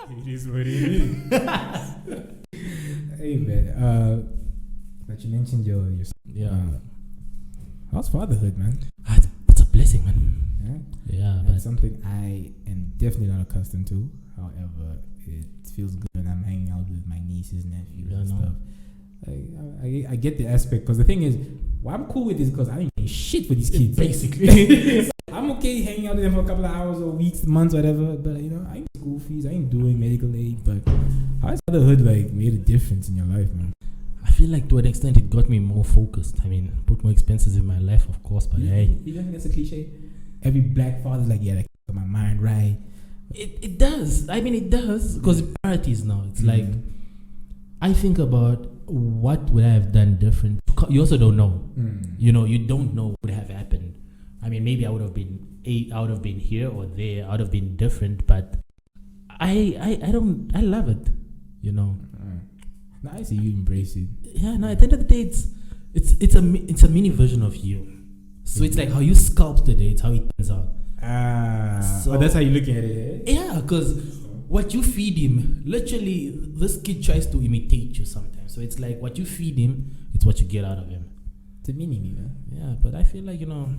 It is what it is. Hey man, but you mentioned your how's fatherhood, man? It's a blessing, man. Yeah, That's something I am definitely not accustomed to. However, it feels good when I'm hanging out with my nieces, nephews, and stuff. I get the aspect, because the thing is, what I'm cool with is because I ain't getting shit for these kids. Basically, I'm okay hanging out with them for a couple of hours or weeks, months, whatever. But you know, I ain't school fees, I ain't doing medical aid. But how has fatherhood like made a difference in your life, man? I feel like to an extent it got me more focused. I mean, put more expenses in my life, of course. But hey, you don't think that's a cliche? Every black father's like, yeah, like got my mind right. It does. I mean, it does, because priorities now. It's like I think about what would I have done different. You also don't know. You know, you don't know what would have happened. I mean, maybe I would have been here or there. I would have been different, but I love it. You know. No, I see you embrace it. Yeah. No. At the end of the day, it's a mini version of you. So it's like how you sculpt it. It's how it turns out. So that's how you're looking at it. Eh? Yeah, because what you feed him, literally, this kid tries to imitate you sometimes. So it's like what you feed him, it's what you get out of him. It's a mini me, man. Yeah, but I feel like, you know,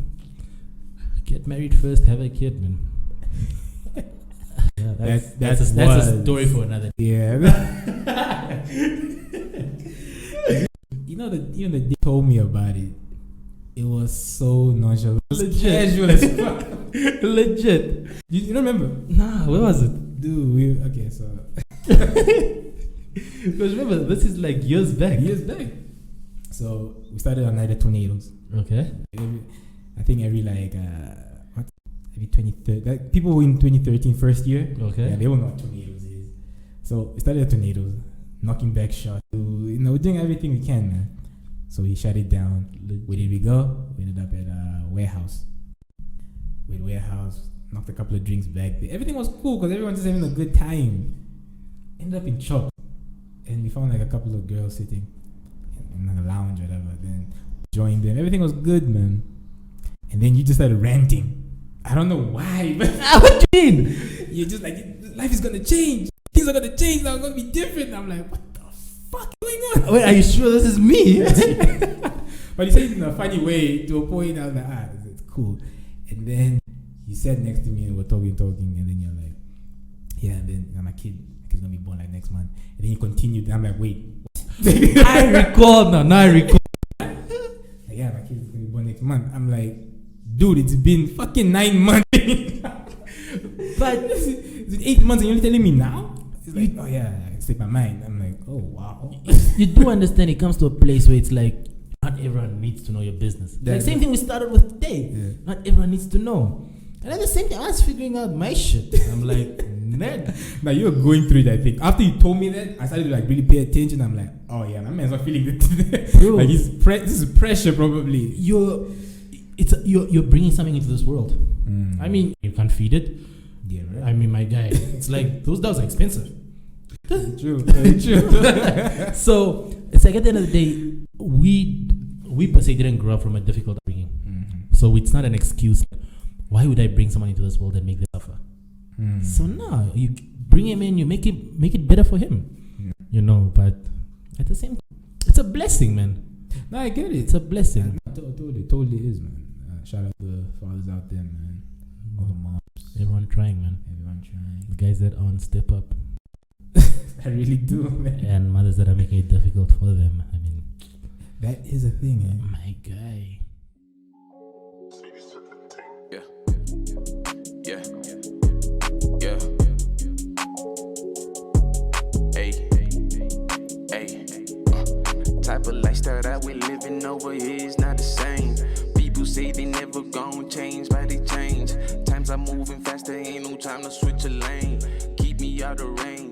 get married first, have a kid, man. Yeah, that's a story for another day. Yeah. you know they told me about it. It was so nonchalant. Legit. Casual as fuck. Legit. You don't remember? Nah, where was it? Dude, okay, so. Because remember, this is like years back. So we started on Night of Tornadoes. Okay. I think every 2013, like people were in 2013 first year. Okay. Yeah, they will know what tornadoes is. So we started at tornadoes, knocking back shots. We're doing everything we can, man. So he shut it down. Where did we go? We ended up at a warehouse. With warehouse, knocked a couple of drinks back. Everything was cool because everyone just having a good time. Ended up in Chop, and we found like a couple of girls sitting in a lounge, whatever. Then joined them. Everything was good, man. And then you just started ranting. I don't know why, but what do you mean? You're just like, life is gonna change. Things are gonna change. Now it's gonna be different. I'm like, what the fuck is going on? Wait, are you sure this is me? But he said it in a funny way to a point. I was like, it's cool. And then he sat next to me and we're talking, and then you're like, yeah. And then my kid's gonna be born like next month. And then he continued. And I'm like, wait. I recall now. Now I recall. Like, yeah, my kid's gonna be born next month. I'm like, dude, it's been fucking 9 months. But it's 8 months and you're telling me now? It's like, oh yeah, I slipped my mind. I'm like, oh wow. You do understand it comes to a place where it's like, not everyone needs to know your business. Like same thing we started with today. Yeah. Not everyone needs to know. And at the same time, I was figuring out my shit. I'm like, man. Now you're going through it, I think. After you told me that, I started to like really pay attention. I'm like, oh yeah, my man's not feeling it. Like this is pressure probably. You're bringing something into this world. I mean, you can't feed it. Yeah, right. I mean, my guy, it's like those dogs are expensive. True, very true. So it's like at the end of the day, we per se didn't grow up from a difficult upbringing. So it's not an excuse. Why would I bring someone into this world and make them suffer? So now you bring him in, you make it better for him. You know, but at the same time, it's a blessing, man. No, I get it. It's a blessing. Totally is, man. Shout out to the fathers out there, man. All the moms. Everyone trying, man. The guys that aren't step up. I really do, man. And mothers that are making it difficult for them. I mean, that is a thing, eh? My guy. Yeah. Type of lifestyle that we living over here is not the same. People say they never gon' change, but they change. Times are moving faster, ain't no time to switch a lane. Keep me out of range.